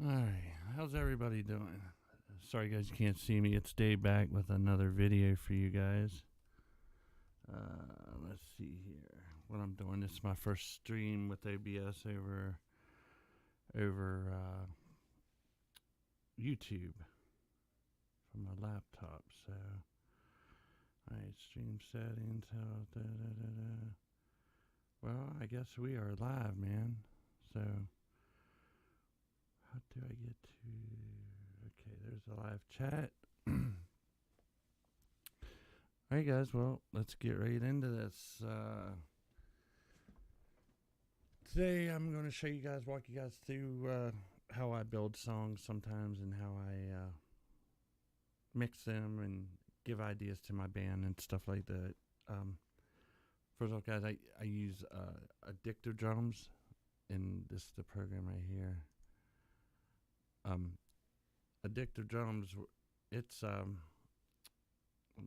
Alright, how's everybody doing? Sorry guys you can't see me. It's Dave back with another video for you guys. Let's see here what I'm doing. This is my first stream with OBS over YouTube from my laptop. So, alright, stream settings. Well, I guess we are live, man. So, how do I get to... Okay, there's a live chat. Alright guys, well, let's get right into this. Today I'm going to show you guys, walk you guys through how I build songs sometimes and how I mix them and give ideas to my band and stuff like that. First off guys, I use Addictive Drums, and this is the program right here. Addictive Drums, it's let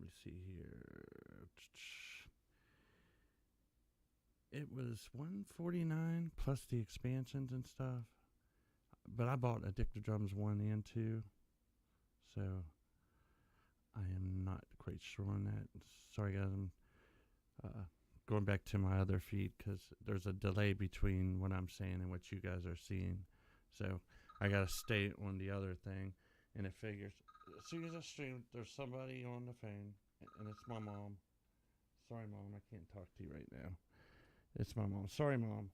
me see here. It was $149 plus the expansions and stuff, but I bought Addictive Drums 1 and 2, so I am not quite sure on that. Sorry guys, I'm going back to my other feed because there's a delay between what I'm saying and what you guys are seeing, so I gotta stay on the other thing. And it figures, as soon as I stream, there's somebody on the phone, and it's my mom. Sorry, Mom, I can't talk to you right now. It's my mom. Sorry, Mom.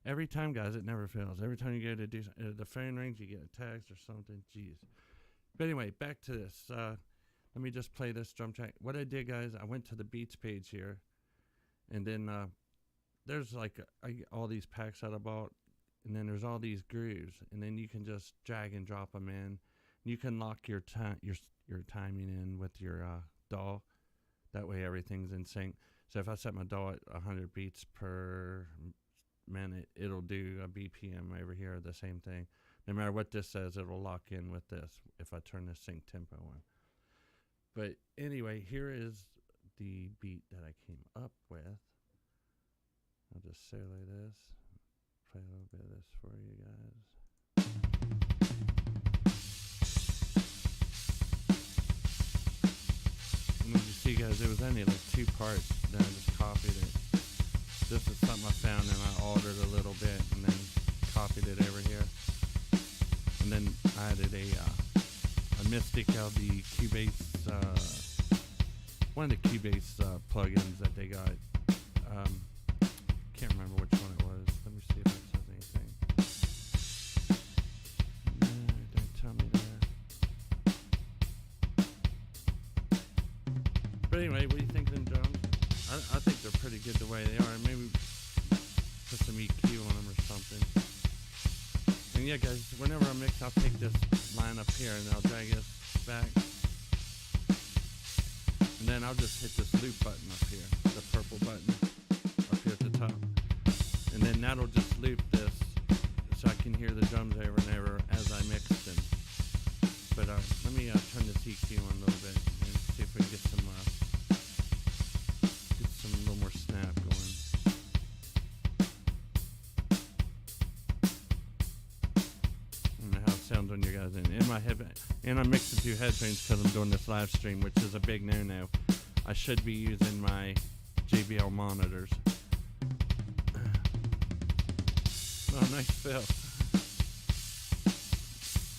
Every time, guys, it never fails. Every time you go to do, the phone rings, you get a text or something. Jeez. But anyway, back to this. Let me just play this drum track. What I did, guys, I went to the beats page here, and then there's like all these packs that I bought. And then there's all these grooves, and then you can just drag and drop them in. You can lock your timing in with your DAW. That way everything's in sync. So if I set my DAW at 100 beats per minute, it'll do a BPM over here, the same thing. No matter what this says, it'll lock in with this if I turn the sync tempo on. But anyway, here is the beat that I came up with. I'll just say like this. Play a little bit of this for you guys. And as you see guys, it was only like 2 parts, then I just copied it. This is something I found and I altered a little bit and then copied it over here. And then I added a mystic of the Cubase, one of the Cubase plugins that they got. Can't remember which one it was. Let me see if it says anything. No, don't tell me that. But anyway, what do you think of them drums? I think they're pretty good the way they are. Maybe put some EQ on them or something. And yeah, guys, whenever I mix, I'll take this line up here and I'll drag this back. And then I'll just hit this loop button up here, the purple button up here at the top. And then that'll just loop this so I can hear the drums over and over as I mix them. But let me turn this EQ on a little bit and see if we can get some little more snap going. I don't know how it sounds on your guys' end. And I'm mixing through headphones because I'm doing this live stream, which is a big no-no. I should be using my JBL monitors. Oh, nice fill.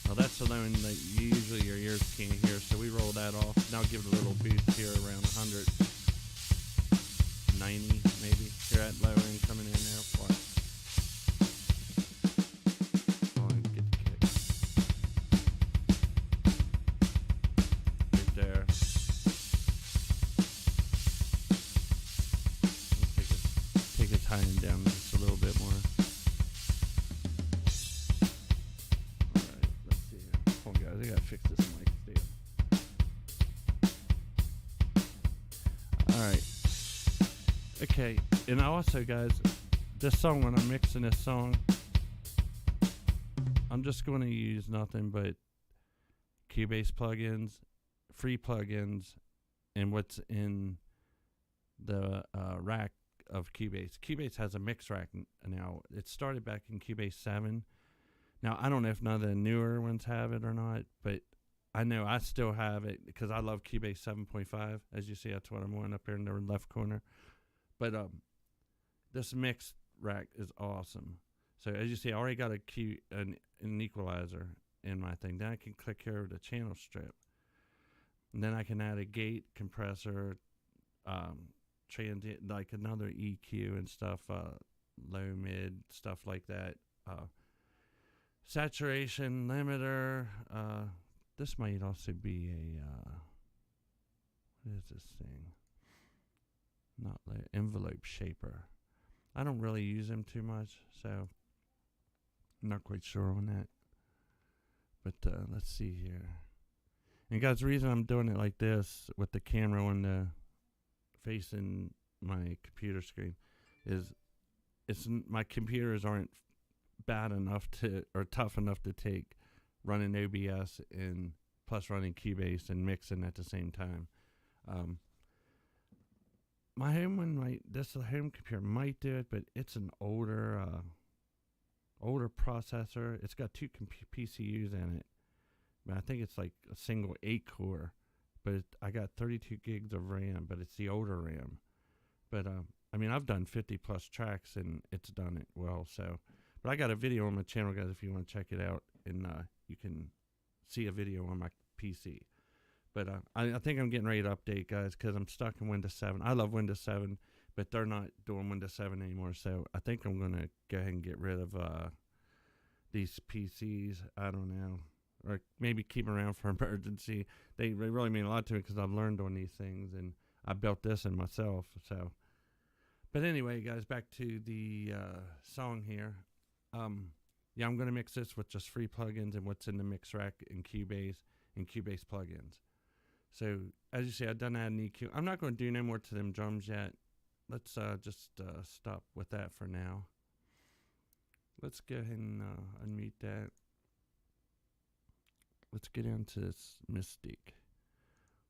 Well, that's the line that usually your ears can't hear, so we roll that off. Now give it a little boost here around 190 maybe. You're at low end coming in now. What? Oh, get the kick. Right there. Take it high and down just a little bit more. I gotta fix this mic stand. Alright. Okay, and also guys, this song, when I'm mixing this song, I'm just going to use nothing but Cubase plugins, free plugins, and what's in the rack of Cubase. Cubase has a mix rack now. It started back in Cubase 7. Now, I don't know if none of the newer ones have it or not, but I know I still have it because I love Cubase 7.5. As you see, that's what I'm on up here in the left corner. But this mix rack is awesome. So as you see, I already got an equalizer in my thing. Then I can click here to channel strip. And then I can add a gate, compressor, transient, like another EQ and stuff, low, mid, stuff like that. Saturation limiter. This might also be a, what is this thing? Not like envelope shaper. I don't really use them too much, so I'm not quite sure on that. But let's see here. And guys, the reason I'm doing it like this with the camera on the facing my computer screen is my computers aren't bad enough to, or tough enough to take running OBS and plus running Cubase and mixing at the same time. My home one this home computer might do it, but it's an older processor. It's got two PCUs in it. I think it's like a single 8-core, but I got 32 gigs of RAM, but it's the older RAM. But I mean, I've done 50 plus tracks and it's done it well. So, but I got a video on my channel, guys, if you want to check it out, and you can see a video on my PC. But I think I'm getting ready to update, guys, because I'm stuck in Windows 7. I love Windows 7, but they're not doing Windows 7 anymore. So I think I'm going to go ahead and get rid of these PCs. I don't know. Or maybe keep them around for emergency. They really mean a lot to me because I've learned on these things, and I built this in myself. So, but anyway, guys, back to the song here. Yeah, I'm going to mix this with just free plugins and what's in the mix rack in Cubase and Cubase plugins. So, as you see, I've done that in EQ. I'm not going to do no more to them drums yet. Let's just stop with that for now. Let's go ahead and unmute that. Let's get into this Mystic.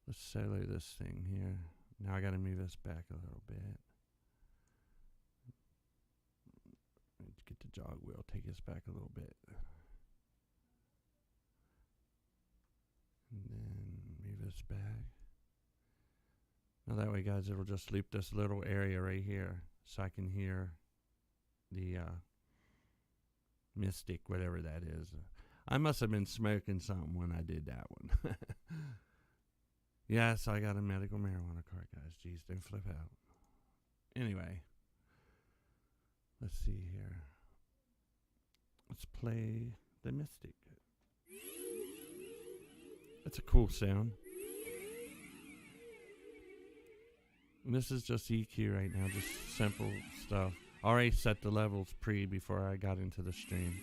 Let's solo this thing here. Now I got to move this back a little bit. Let's get the jog wheel, take this back a little bit. And then move this back. Now that way, guys, it'll just loop this little area right here so I can hear the Mystic, whatever that is. I must have been smoking something when I did that one. Yes, I got a medical marijuana card, guys. Jeez, don't flip out. Anyway, let's see here. Let's play the Mystic. That's a cool sound. And this is just EQ right now, just simple stuff. I already set the levels before I got into the stream.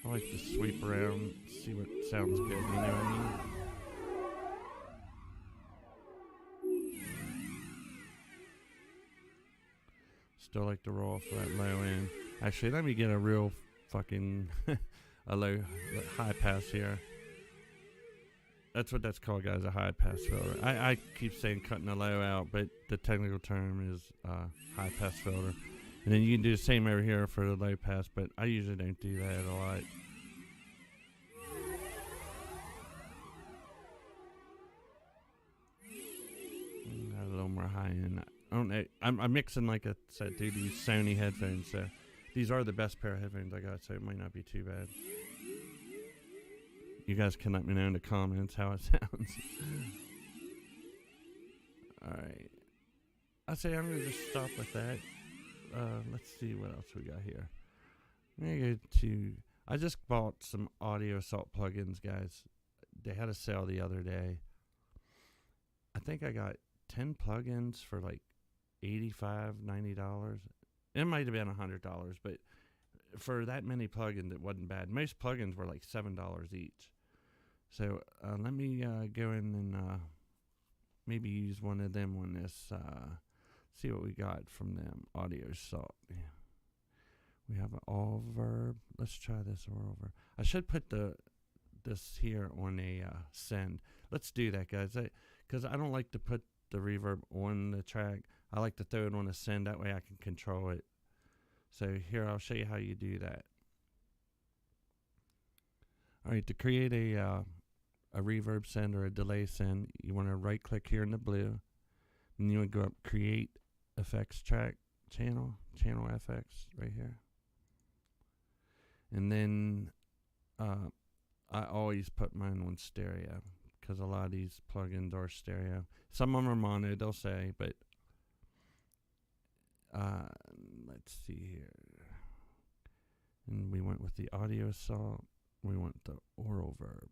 I like to sweep around, see what sounds good, you know what I mean? Still like to roll for that low end. Actually, let me get a real fucking a high pass here. That's what that's called, guys, a high pass filter. I keep saying cutting the low out, but the technical term is high pass filter. And then you can do the same over here for the low pass, but I usually don't do that a lot. Got a little more high end. I don't know. I'm mixing, like I said, through these Sony headphones, so these are the best pair of headphones I got, so it might not be too bad. You guys can let me know in the comments how it sounds. Alright. I say I'm going to just stop with that. Let's see what else we got here. I'm going to go to... I just bought some Audio Assault plugins, guys. They had a sale the other day. I think I got 10 plugins for like $85, $90. It might have been $100, but for that many plugins, it wasn't bad. Most plugins were like $7 each. So let me go in and maybe use one of them on this. See what we got from them. Audio Assault. Yeah. We have an all verb. Let's try this all over. I should put the this here on a send. Let's do that, guys. Because I don't like to put the reverb on the track. I like to throw it on a send. That way I can control it. So here, I'll show you how you do that. All right, to create a reverb send or a delay send, you want to right click here in the blue, and you want to go up create effects track channel FX right here. And then I always put mine on stereo because a lot of these plugins are stereo. Some of them are mono, they'll say, but let's see here. And we went with the audio assault. We want the oral verb.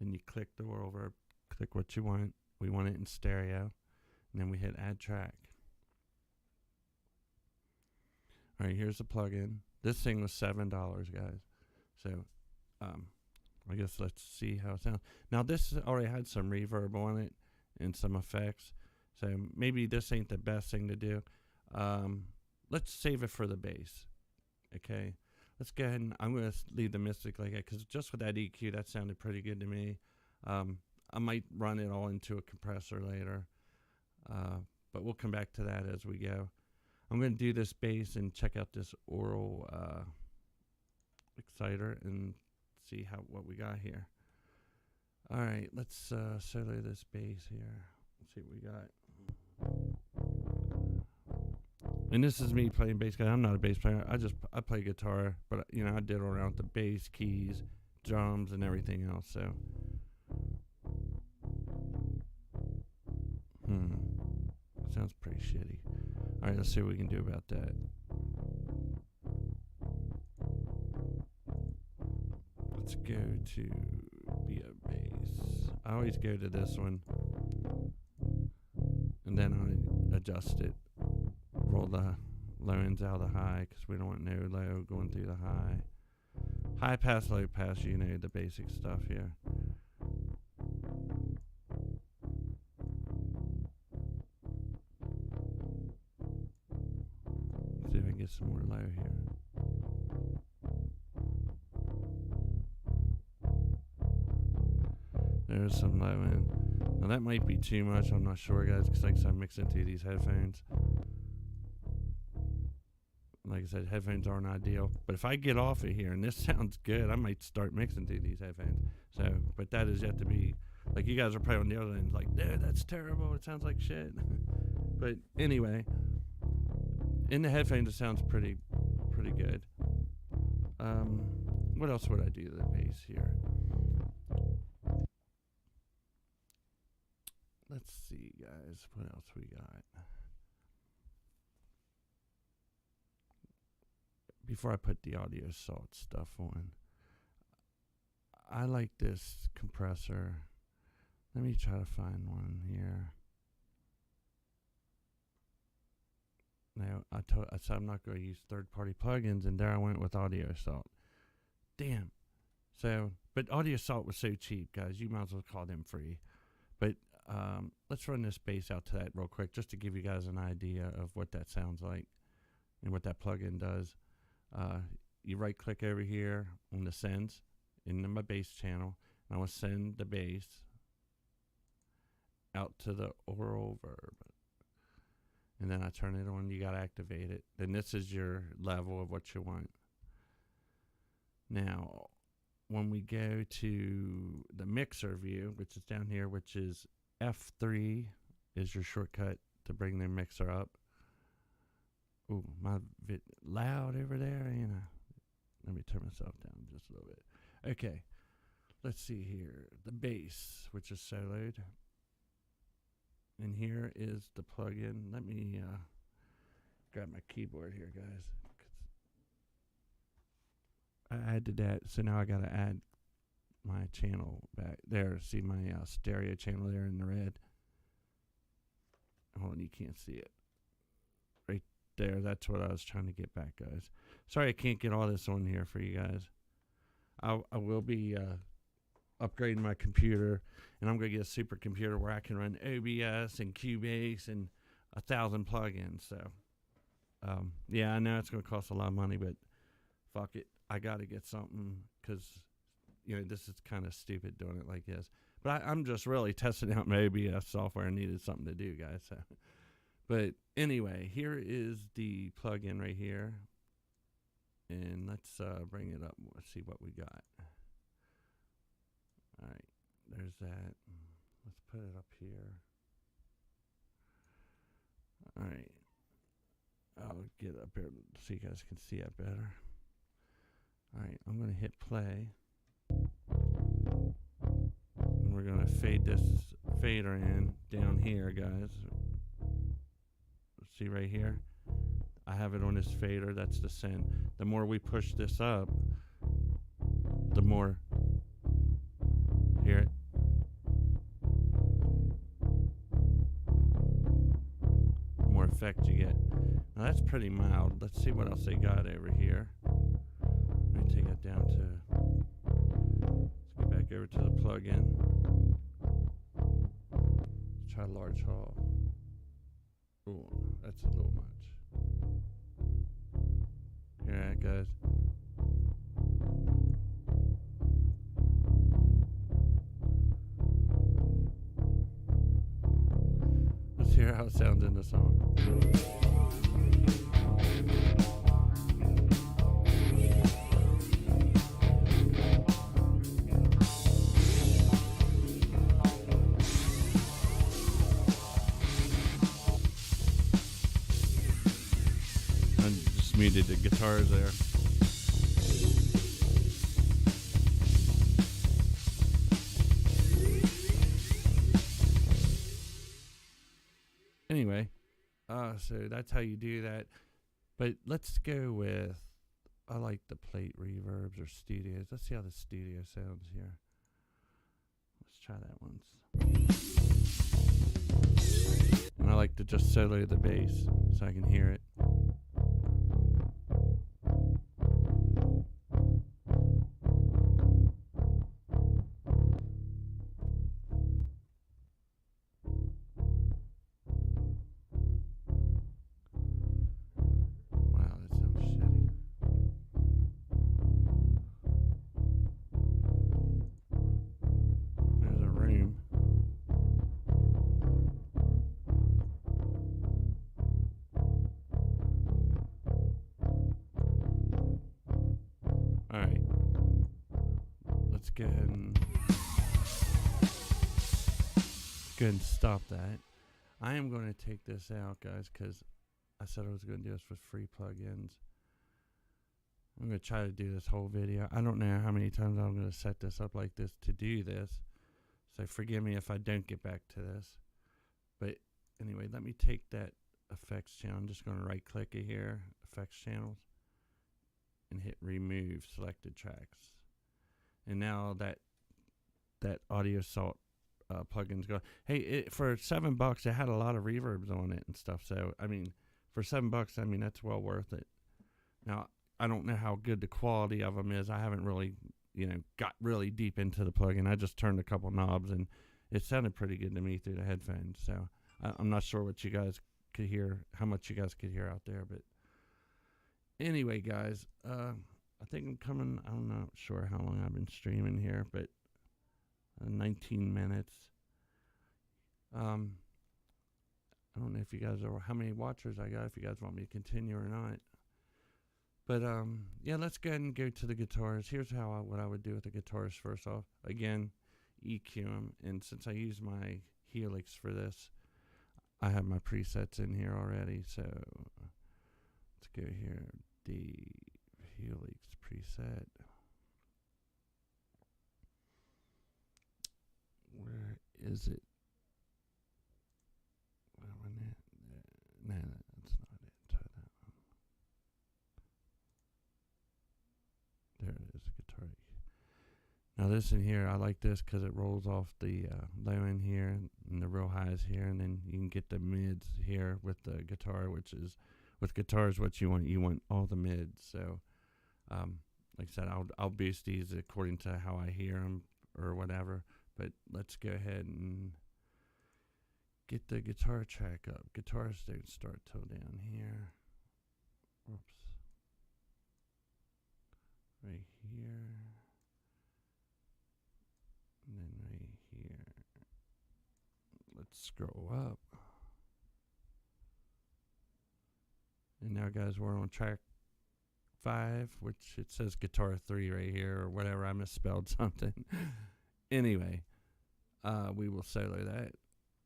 Then you click the oral verb, click what you want. We want it in stereo. And then we hit add track. All right, here's the plugin. This thing was $7, guys. So I guess let's see how it sounds. Now this already had some reverb on it and some effects. So maybe this ain't the best thing to do. Let's save it for the bass. Okay. Let's go ahead and I'm going to leave the Mystic like that because just with that EQ, that sounded pretty good to me. I might run it all into a compressor later, but we'll come back to that as we go. I'm going to do this bass and check out this oral exciter and see what we got here. All right, let's solo this bass here. Let's see what we got. And this is me playing bass, guys. I'm not a bass player. I play guitar, but you know I diddle around with the bass, keys, drums, and everything else. So, sounds pretty shitty. All right, let's see what we can do about that. Let's go to be a bass. I always go to this one, and then I adjust it. Roll the low ends out of the high because we don't want no low going through the high. High pass, low pass, you know the basic stuff here. See if I can get some more low here. There's some low end. Now that might be too much, I'm not sure, guys, because like I said, I'm mixing through these headphones. Like I said, headphones aren't ideal. But if I get off of here and this sounds good, I might start mixing through these headphones. So, but that is yet to be, like you guys are probably on the other end, like, dude, that's terrible. It sounds like shit. But anyway, in the headphones, it sounds pretty good. What else would I do to the bass here? Let's see, guys. What else we got? Before I put the audio assault stuff on, I like this compressor. Let me try to find one here. Now, I said I'm not going to use third-party plugins, and there I went with audio assault. Damn. So, but audio assault was so cheap, guys. You might as well call them free. But let's run this bass out to that real quick, just to give you guys an idea of what that sounds like and what that plugin does. You right click over here on the sends in my bass channel, and I want to send the bass out to the oral verb, and then I turn it on. You got to activate it. Then this is your level of what you want. Now when we go to the mixer view, which is down here, which is F3 is your shortcut to bring the mixer up. Ooh, my bit loud over there, you know. Let me turn myself down just a little bit. Okay, let's see here. The bass, which is soloed. And here is the plugin. Let me grab my keyboard here, guys. I added that, so now I got to add my channel back there. See my stereo channel there in the red. Hold on, you can't see it. Right there, that's what I was trying to get back, guys. Sorry I can't get all this on here for you guys. I will be upgrading my computer, and I'm going to get a super computer where I can run OBS and Cubase and 1,000 plugins. So, yeah, I know it's going to cost a lot of money, but fuck it. I got to get something because, this is kind of stupid doing it like this. But I'm just really testing out my OBS software. I needed something to do, guys. So. But anyway, here is the plugin right here. And let's bring it up. Let's see what we got. All right, there's that. Let's put it up here. All right. I'll get up here so you guys can see it better. All right, I'm going to hit play. And we're going to fade this fader in down here, guys. See right here? I have it on this fader. That's the send. The more we push this up, the more, hear it? The more effect you get. Now that's pretty mild. Let's see what else they got over here. Let me take it down to, let's get back over to the plugin. Let's try large hall. Ooh, that's a little much. Alright, guys. Let's hear how it sounds in the song. Muted the guitars there. Anyway, so that's how you do that. But let's go with, I like the plate reverbs or studios. Let's see how the studio sounds here. Let's try that once. And I like to just solo the bass so I can hear it. Alright, let's go ahead and stop that. I am going to take this out, guys, because I said I was going to do this with free plugins. I'm going to try to do this whole video. I don't know how many times I'm going to set this up like this to do this, so forgive me if I don't get back to this. But anyway, let me take that effects channel. I'm just going to right click it here, effects channels, and hit remove selected tracks. And now that Audio Salt plugin's go. Hey, for $7 it had a lot of reverbs on it and stuff. So I mean, for $7, I mean that's well worth it. Now I don't know how good the quality of them is. I haven't really, got really deep into the plugin. I just turned a couple knobs and it sounded pretty good to me through the headphones. So I'm not sure what you guys could hear, how much you guys could hear out there, but. Anyway, guys, I think I'm coming. I'm not sure how long I've been streaming here, but 19 minutes. I don't know if you guys are, how many watchers I got, if you guys want me to continue or not. But, yeah, let's go ahead and go to the guitars. Here's what I would do with the guitars first off. Again, EQ them. And since I use my Helix for this, I have my presets in here already. So let's go here. The Helix preset. Where is it? No, that's not it. Try that one. There it is, guitar. Now this in here, I like this because it rolls off the low end here and the real highs here, and then you can get the mids here with the guitar, which is with guitars, what you want all the mids. So, like I said, I'll boost these according to how I hear them or whatever. But let's go ahead and get the guitar track up. Guitars don't start till down here. Whoops. Right here. scroll up. And now, guys, we're on track 5, which it says guitar 3 right here or whatever. I misspelled something. Anyway, we will solo that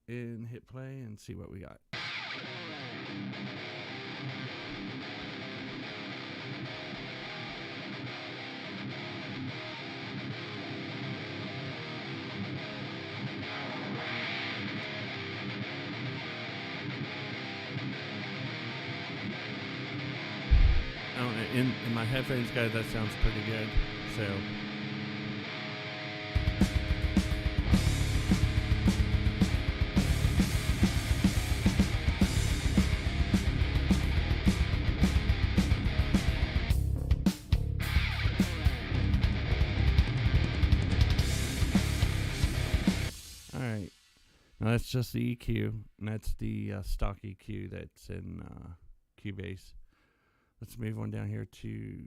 and hit play and see what we got. In my headphones, guys, that sounds pretty good. So, all right. Now that's just the EQ, and that's the stock EQ that's in Cubase. Let's move on down here to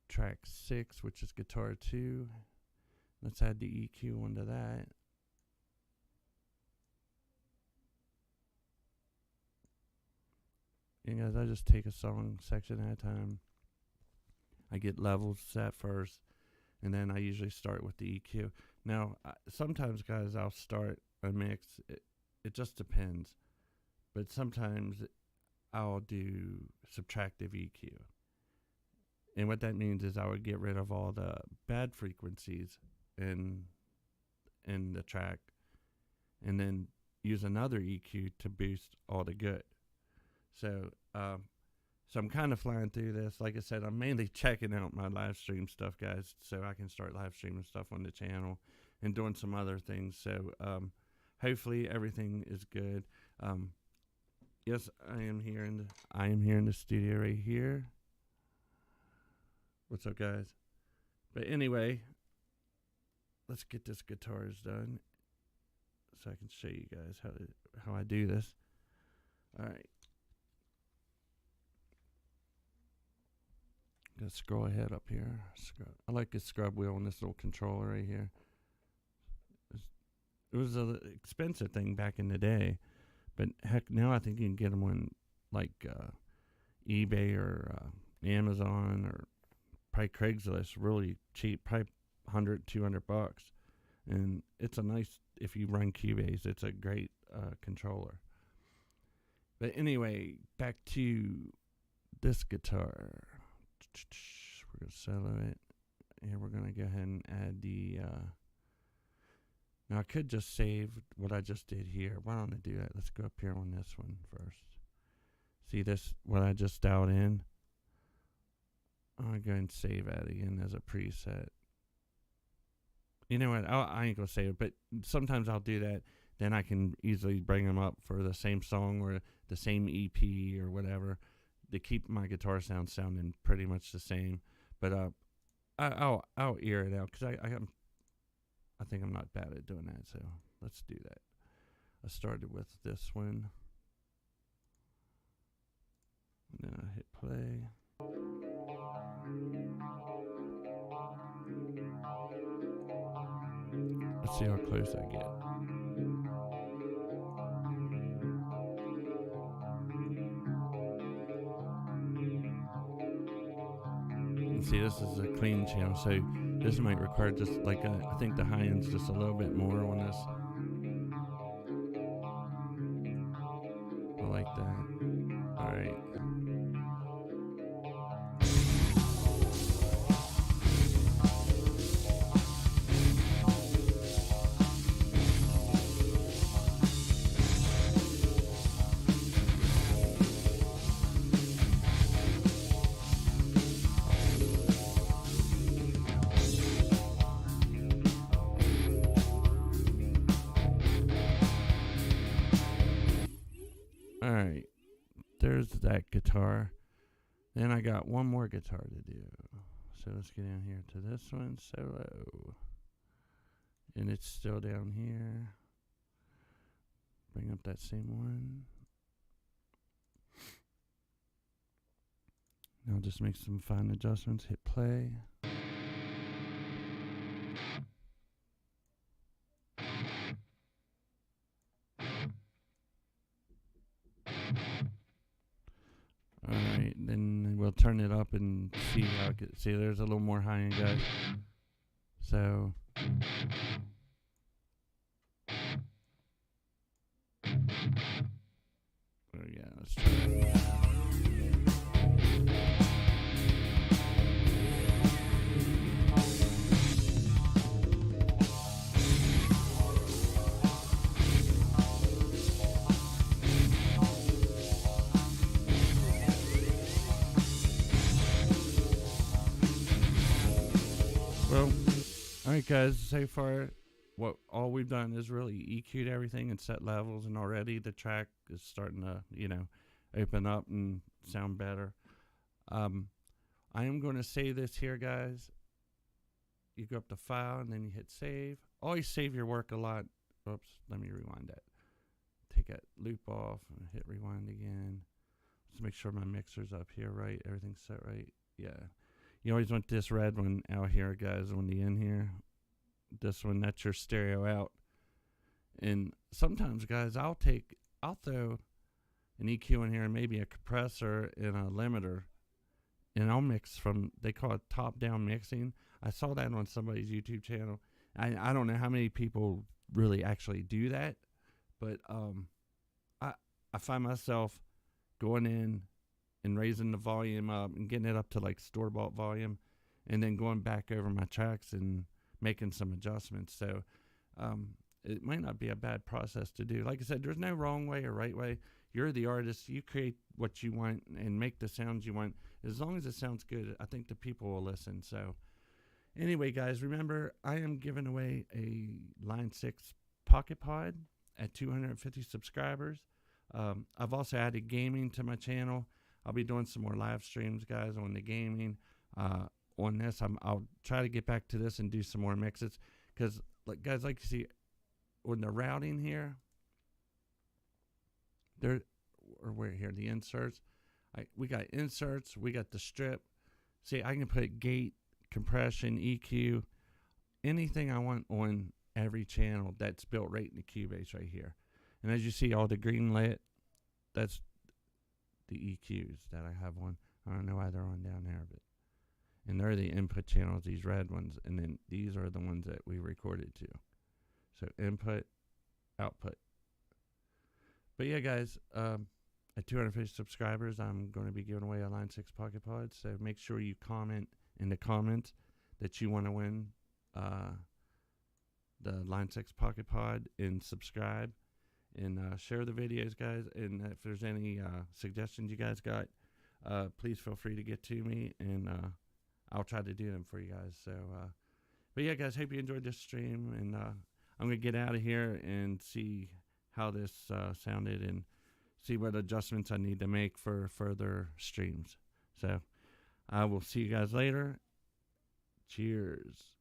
track 6, which is guitar 2. Let's add the EQ onto that. And guys, I just take a song section at a time. I get levels set first, and then I usually start with the EQ. Now, sometimes, guys, I'll start a mix. It just depends. But sometimes I'll do subtractive EQ. And what that means is I would get rid of all the bad frequencies in the track and then use another EQ to boost all the good. So I'm kind of flying through this. Like I said, I'm mainly checking out my live stream stuff, guys, so I can start live streaming stuff on the channel and doing some other things. So hopefully everything is good. Yes, I am here in the studio right here. What's up, guys? But anyway, let's get this guitars done so I can show you guys how I do this. All right. Gotta scroll ahead up here. I like this scrub wheel on this little controller right here. It was an expensive thing back in the day. But heck, now I think you can get them on like eBay or Amazon or probably Craigslist, really cheap, probably $100, $200. And it's a nice, if you run Cubase, it's a great controller. But anyway, back to this guitar. We're going to solo it. Here we're going to go ahead and add the... Now, I could just save what I just did here. Why don't I do that? Let's go up here on this one first. See this, what I just dialed in? I'm going to go and save that again as a preset. You know what? I ain't going to save it, but sometimes I'll do that. Then I can easily bring them up for the same song or the same EP or whatever to keep my guitar sounding pretty much the same. But I'll ear it out because I think I'm not bad at doing that, so let's do that. I started with this one. And then I hit play. Let's see how close I get. And see, this is a clean channel, so this might require just like I think the high end's just a little bit more on this. I like that. All right. Alright, there's that guitar. Then I got one more guitar to do. So let's get down here to this one, solo. And it's still down here. Bring up that same one. Now just make some fine adjustments, hit play. it up and see how it gets. See, there's a little more high end, guys. So. Oh, yeah, let's try it. Well, alright guys, so far all we've done is really EQ'd everything and set levels, and already the track is starting to, open up and sound better. I am going to save this here, guys. You go up to File and then you hit Save. Always save your work a lot. Oops, let me rewind that. Take that loop off and hit rewind again. Let's make sure my mixer's up here right. Everything's set right. Yeah. You always want this red one out here, guys, on the end here. This one, that's your stereo out. And sometimes, guys, I'll throw an EQ in here and maybe a compressor and a limiter, and I'll mix from, they call it top-down mixing. I saw that on somebody's YouTube channel. I don't know how many people really actually do that, but I find myself going in and raising the volume up and getting it up to like store-bought volume, and then going back over my tracks and making some adjustments. So it might not be a bad process to do. Like I said, there's no wrong way or right way. You're the artist. You create what you want and make the sounds you want. As long as it sounds good, I think the people will listen. So anyway, guys, remember, I am giving away a Line 6 Pocket Pod at 250 subscribers. I've also added gaming to my channel. I'll be doing some more live streams, guys, on the gaming. On this, I'll try to get back to this and do some more mixes, because, guys, like you see, on the routing here, we're here, the inserts. We got inserts. We got the strip. See, I can put gate, compression, EQ, anything I want on every channel that's built right in the Cubase right here. And as you see, all the green lit, that's the EQs that I have on. I don't know why they're on down there, but, and they're the input channels, these red ones, and then these are the ones that we recorded to. So input, output. But yeah, guys, at 250 subscribers, I'm going to be giving away a Line 6 Pocket Pod. So make sure you comment in the comments that you want to win the Line 6 Pocket Pod, and subscribe. And share the videos, guys. And if there's any suggestions you guys got, please feel free to get to me, and I'll try to do them for you guys. So, but yeah, guys, hope you enjoyed this stream, and I'm going to get out of here and see how this sounded and see what adjustments I need to make for further streams. So I will see you guys later. Cheers.